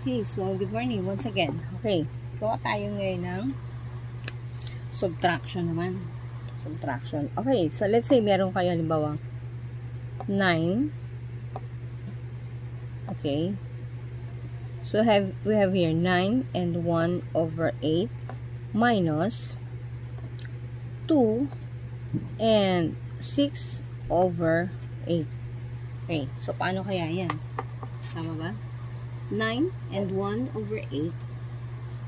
Okay, so good morning once again. Okay, gawa tayo ngayon ng subtraction naman. Subtraction. Okay, so let's say meron kayo halimbawa 9. Okay. So we have here 9 and 1 over 8 minus 2 and 6 over 8. Okay, so paano kaya yan? Tama ba? 9 and 1 over 8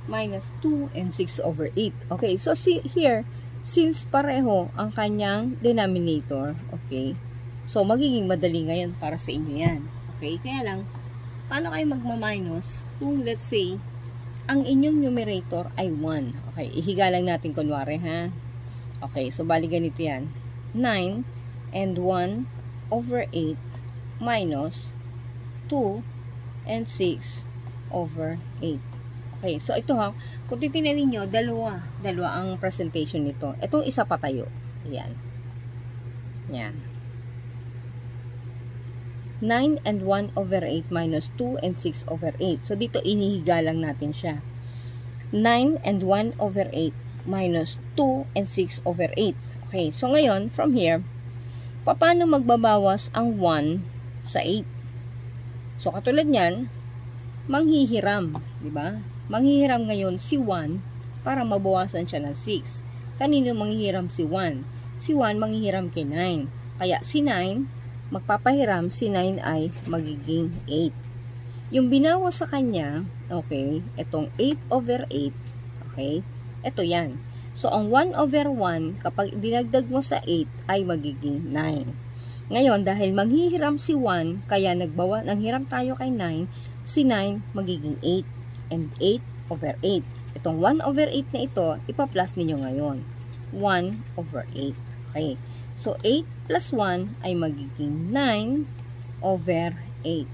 minus 2 and 6 over 8. Okay, so see here, since pareho ang kanyang denominator, okay, so magiging madali ngayon para sa inyo yan. Okay, kaya lang, paano kayo magma-minus kung let's say, ang inyong numerator ay 1. Okay, ihiga lang natin kunwari ha. Okay, so bali ganito yan. 9 and 1 over 8 minus 2 and 6 over 8. Okay, so ito ha, kung titignan ninyo, dalawa ang presentation nito. Itong isa pa tayo. Ayan. Yan. 9 and 1 over 8 minus 2 and 6 over 8. So dito inihiga lang natin siya. 9 and 1 over 8 minus 2 and 6 over 8. Okay, so ngayon, from here, paano magbabawas ang 1 sa 8? So, katulad niyan, manghihiram, di ba? Manghihiram ngayon si 1 para mabawasan siya ng 6. Kanino manghihiram si 1? Si 1 manghihiram kay 9. Kaya si 9, magpapahiram, si 9 ay magiging 8. Yung binawas sa kanya, okay, itong 8 over 8, okay, ito yan. So, ang 1 over 1, kapag dinagdag mo sa 8, ay magiging 9. Ngayon, dahil manghihiram si 1, kaya nanghiram tayo kay 9, si 9 magiging 8. And 8 over 8. Itong 1 over 8 na ito, ipa-plus ninyo ngayon. 1 over 8. Okay. So, 8 plus 1 ay magiging 9 over 8.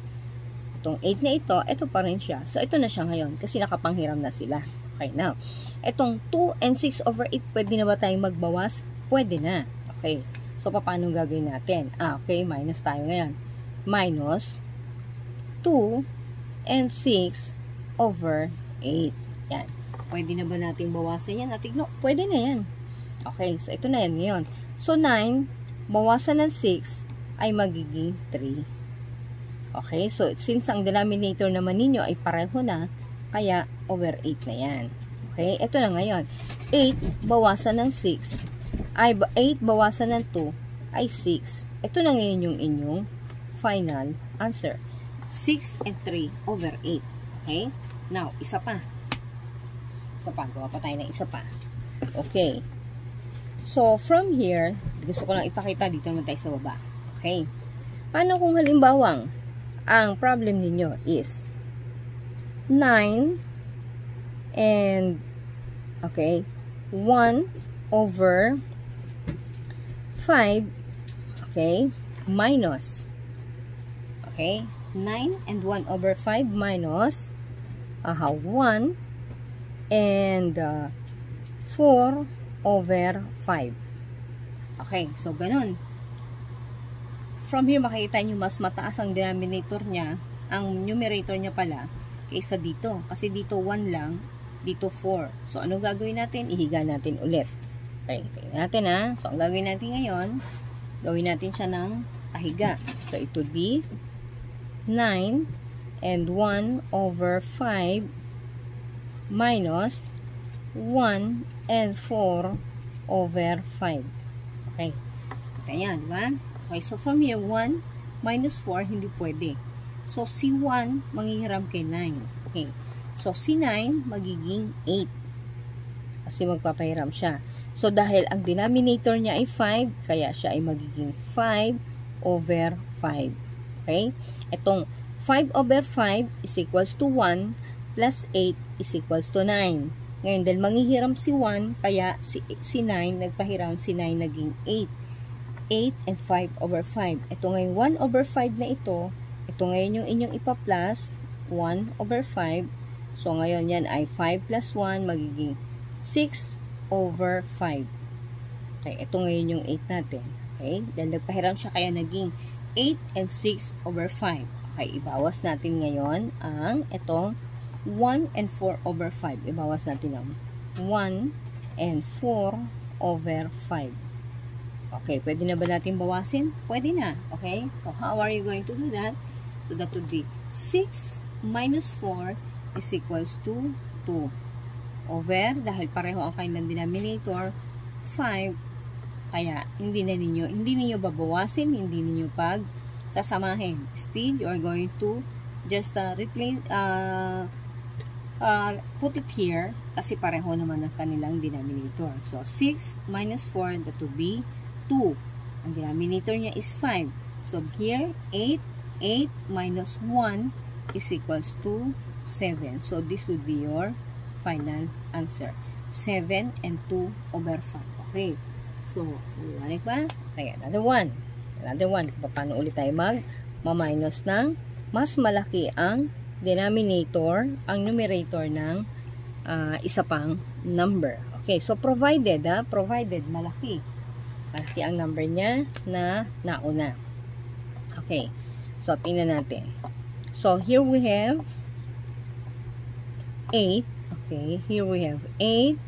Itong 8 na ito pa rin siya. So, ito na siya ngayon kasi nakapanghiram na sila. Okay, now, itong 2 and 6 over 8, pwede na ba tayong magbawas? Pwede na. Okay. So, paano gagawin natin? Okay, minus tayo ngayon. Minus 2 and 6 over 8. Yan. Pwede na ba natin bawasan yan? No, pwede na yan. Okay, so ito na yan ngayon. So, 9, bawasan ng 6 ay magiging 3. Okay, so since ang denominator naman ninyo ay pareho na, kaya over 8 na yan. Okay, ito na ngayon. 8 bawasan ng 6 ay 8 bawasan ng 2 ay 6. Ito na ngayon yung inyong final answer. 6 and 3 over 8. Okay? Now, isa pa. Gawa pa tayo ng isa pa. Okay. So, from here, gusto ko lang ipakita dito naman tayo sa baba. Okay. Paano kung halimbawang ang problem ninyo is 9 and okay, 1 over 5, okay, minus, okay, 9 and 1 over 5 minus 1 and 4 over 5. Okay, so ganun. From here, makikita nyo mas mataas ang denominator niya, ang numerator niya pala, kaysa dito. Kasi dito 1 lang, dito 4. So, anong gagawin natin? Ihiga natin ulit. Okay, tingnan natin ha. So, ang gagawin natin ngayon, gawin natin siya ng pahiga. So, it would be 9 and 1 over 5 minus 1 and 4 over 5. Okay. Ito yan, diba? Okay, so from here, 1 minus 4, hindi pwede. So, si 1 manghihiram kay 9. Okay. So, si 9 magiging 8. Kasi magpapahiram siya. So, dahil ang denominator niya ay 5, kaya siya ay magiging 5 over 5. Okay? Itong 5 over 5 is equals to 1 plus 8 is equals to 9. Ngayon, dahil manghihiram si 1, kaya si 9 nagpahiram, si 9 naging 8. 8 and 5 over 5. Ito ngayon, 1 over 5 na ito. Ito ngayon yung inyong ipa-plus, 1 over 5. So, ngayon yan ay 5 plus 1 magiging 6 over 5. Okay, ito ngayon yung 8 natin. Okay, dahil nagpahiram siya kaya naging 8 and 6 over 5. Okay, ibawas natin ngayon ang itong 1 and 4 over 5. Ibawas natin ang 1 and 4 over 5. Okay, pwede na ba natin bawasin? Pwede na. Okay, so how are you going to do that? So that would be 6 minus 4 is equals to 2 over, dahil pareho ang kanilang denominator, 5. Kaya hindi ninyo babawasin, hindi ninyo sasamahin. Still, you are going to just replace, put it here kasi pareho naman ang kanilang denominator. So 6 minus 4, that would be 2. Ang denominator niya is 5. So here, 8 minus 1 is equals to 7. So this would be your final answer. 7 and 2 over 5. Okay. So, ulit ba? Okay, another one. Paano ulit tayo mag-minus ng mas malaki ang denominator, ang numerator ng isa pang number. Okay, so provided malaki ang number niya na nauna. Okay, so tingnan natin. So here we have 8. Okay, here we have 8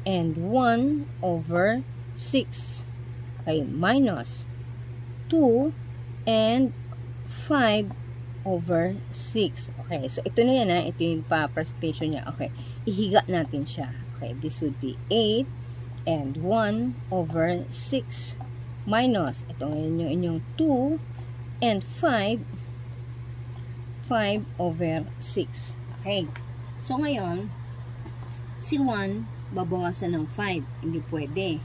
and 1 over 6. Okay, minus 2 and 5 over 6. Okay, so ito na yan ito yung presentation niya. Okay, ihiga natin siya. Okay, this would be 8 and 1 over 6 minus, ito ngayon yung inyong 2 and 5 over 6. Okay, so ngayon si 1 babawasan ng 5, hindi pwede.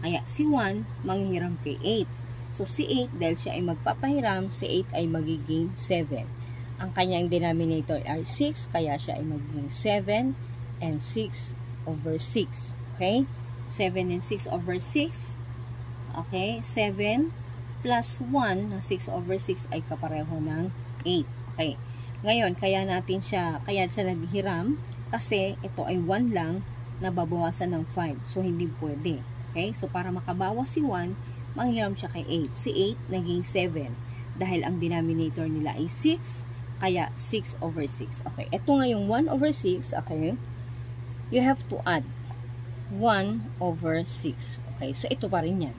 Kaya si 1 manghihiram kay 8. So si 8, dahil siya ay magpapahiram, si 8 ay magiging 7. Ang kanyang denominator ay 6, kaya siya ay magiging 7 and 6 over 6. Okay? 7 and 6 over 6. Okay? 7 plus 1 na 6 over 6 ay kapareho ng 8. Okay? Ngayon, kaya siya naghiram kasi ito ay 1 lang na babawasan ng 5. So, hindi pwede. Okay? So, para makabawas si 1, manghiram siya kay 8. Si 8 naging 7. Dahil ang denominator nila ay 6, kaya 6 over 6. Okay? Ito nga yung 1 over 6. Okay? You have to add 1 over 6. Okay, so ito pa rin yan.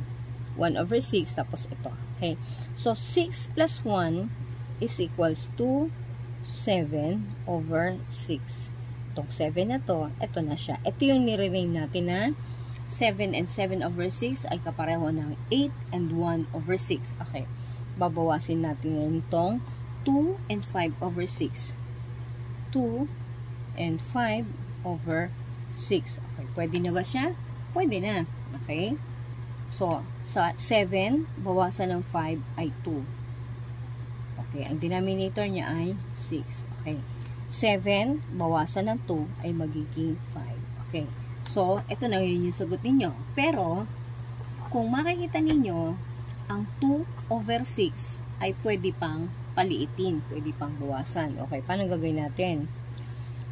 1 over 6, tapos ito. Okay, so 6 plus 1 is equals to 7 over 6. Itong 7 na to, ito na siya. Ito yung nire-name natin na 7 and 7 over 6 ay kapareho ng 8 and 1 over 6. Okay, babawasin natin ngayon itong 2 and 5 over 6. 2 and 5 over 6. Okay, pwede na ba siya? Pwede na. Okay? So, sa 7, bawasan ng 5 ay 2. Okay, ang denominator niya ay 6. Okay. 7, bawasan ng 2 ay magiging 5. Okay. So, ito na yun yung sagot ninyo. Pero, kung makikita ninyo, ang 2 over 6 ay pwede pang paliitin. Pwede pang bawasan. Okay, paano gagawin natin?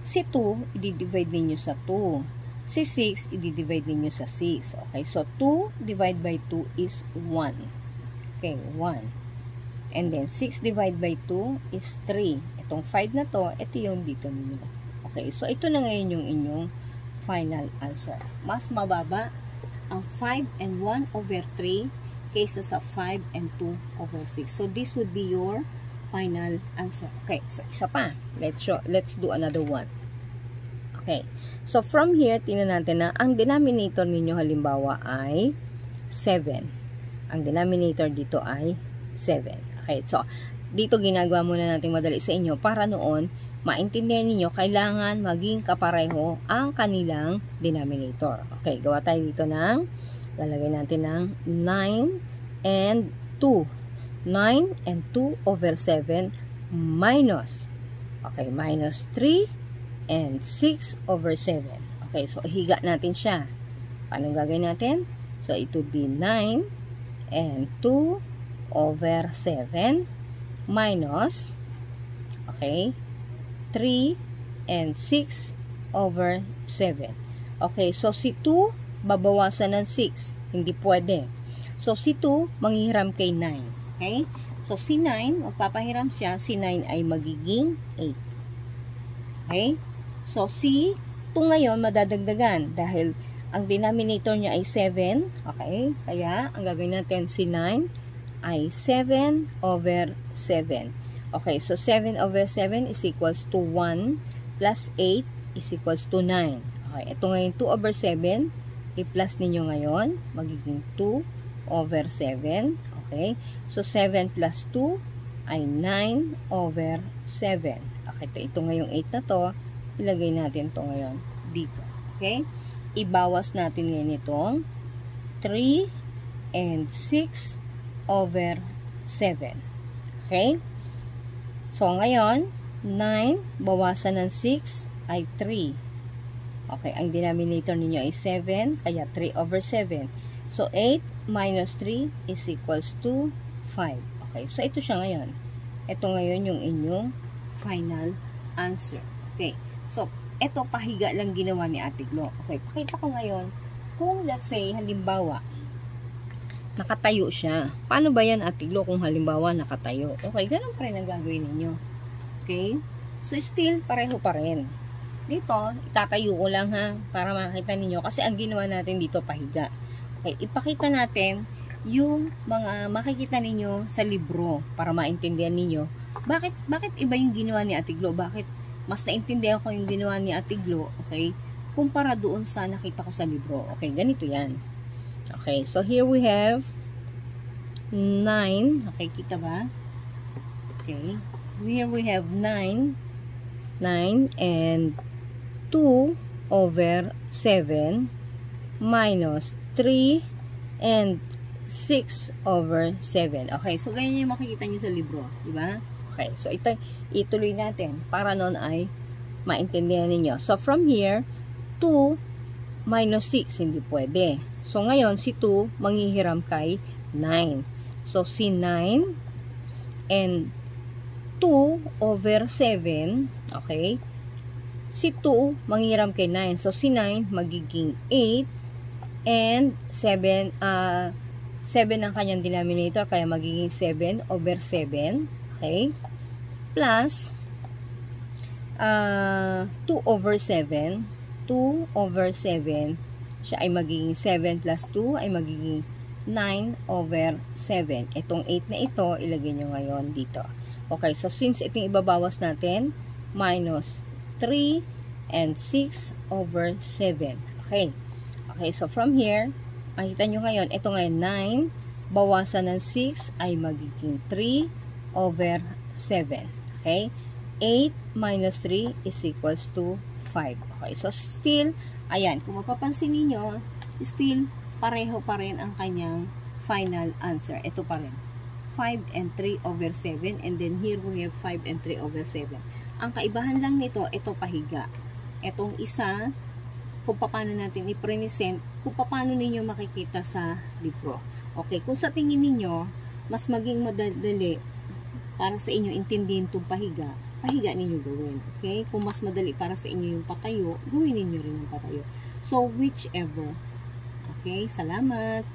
Si 2, i-divide ninyo sa 2. Si 6, i-divide ninyo sa 6. Okay, so 2 divided by 2 is 1. Okay, 1. And then 6 divided by 2 is 3. Itong 5 na to, ito yung dito ninyo. Okay, so ito na ngayon yung inyong final answer. Mas mababa ang 5 and 1 over 3 kaysa sa 5 and 2 over 6. So this would be your final answer. Okay, so isa pa. Let's do another one. Okay, so from here, tingnan natin na ang denominator ninyo halimbawa ay 7. Ang denominator dito ay 7. Okay, so dito ginagawa muna natin madali sa inyo para noon maintindihan ninyo kailangan maging kapareho ang kanilang denominator. Okay, gawa tayo dito ng lalagay natin ng 9 and 2. 9 and 2 over 7 minus, okay, minus 3 and 6 over 7. Okay, so higa natin siya. Paano gagawin natin? So it would be 9 and 2 over 7 minus, okay, 3 and 6 over 7. Okay, so si 2 babawasan ng 6. Hindi pwede. So si 2 manghihiram kay 9. Okay? So, si 9, magpapahiram siya. Si 9 ay magiging 8. Okay? So, C, 2 ngayon madadagdagan dahil ang denominator niya ay 7. Okay? Kaya, ang gagawin natin, C9 ay 7 over 7. Okay, so 7 over 7 is equals to 1 plus 8 is equals to 9. Okay, ito ngayon 2 over 7. I-plus ninyo ngayon, magiging 2 over 7. Okay, so 7 plus 2 ay 9 over 7. Okay, ito ngayong 8 na to, ilagay natin to ngayon dito. Okay, ibawas natin ngayon itong 3 and 6 over 7. Okay, so ngayon 9 bawasan ng 6 ay 3. Okay, ang denominator ninyo ay 7, kaya 3 over 7. So 8 minus 3 is equals to 5. Okay, so ito siya ngayon. Ito ngayon yung inyong final answer. Okay, so ito pahiga lang ginawa ni Ate Glo. Okay, pakita ko ngayon kung let's say halimbawa nakatayo siya. Paano ba yan, Ate Glo, kung halimbawa nakatayo? Okay, ganun pa rin ang gagawin ninyo. Okay, so still pareho pa rin. Dito, itatayo ko lang ha, para makita ninyo. Kasi ang ginawa natin dito, pahiga. Okay, ipakita natin yung mga makikita ninyo sa libro para maintindihan ninyo. Bakit iba yung ginawa ni Ate Glo? Bakit mas naintindihan ko yung ginawa ni Ate Glo, okay, kumpara doon sa nakita ko sa libro. Okay, ganito yan. Okay, so here we have 9. Okay, kita ba? Okay, here we have 9 and 2 over 7 minus 3 and 6 over 7. Okay, so ganyan yung makikita nyo sa libro, di ba? Okay, so ituloy natin para noon ay maintindihan ninyo. So from here, 2 minus 6, hindi pwede. So ngayon, si 2 manghihiram kay 9. So si 9 and 2 over 7, okay, si 2 manghihiram kay 9. So si 9 magiging 8 and 7 ang kanyang denominator, kaya magiging 7 over 7, okay, plus 2 over 7 siya ay magiging 7 plus 2 ay magiging 9 over 7. Itong 8 na ito, ilagay nyo ngayon dito. Okay, so since ito yung ibabawas natin, minus 3 and 6 over 7. Okay. Okay, so from here, makikita nyo ngayon, ito ngayon 9, bawasan ng 6 ay magiging 3 over 7. Okay? 8 minus 3 is equals to 5. Okay, so still, ayan, kung mapapansin niyo, still, pareho pa rin ang kanyang final answer. Ito pa rin. 5 and 3 over 7, and then here we have 5 and 3 over 7. Ang kaibahan lang nito, ito pahiga. Itong isa, kung paano natin i-present, kung paano ninyo makikita sa libro. Okay, kung sa tingin ninyo, mas maging madali para sa inyo intindihin itong pahiga, pahiga ninyo gawin. Okay, kung mas madali para sa inyo yung patayo, gawin ninyo rin yung patayo. So, whichever. Okay, salamat.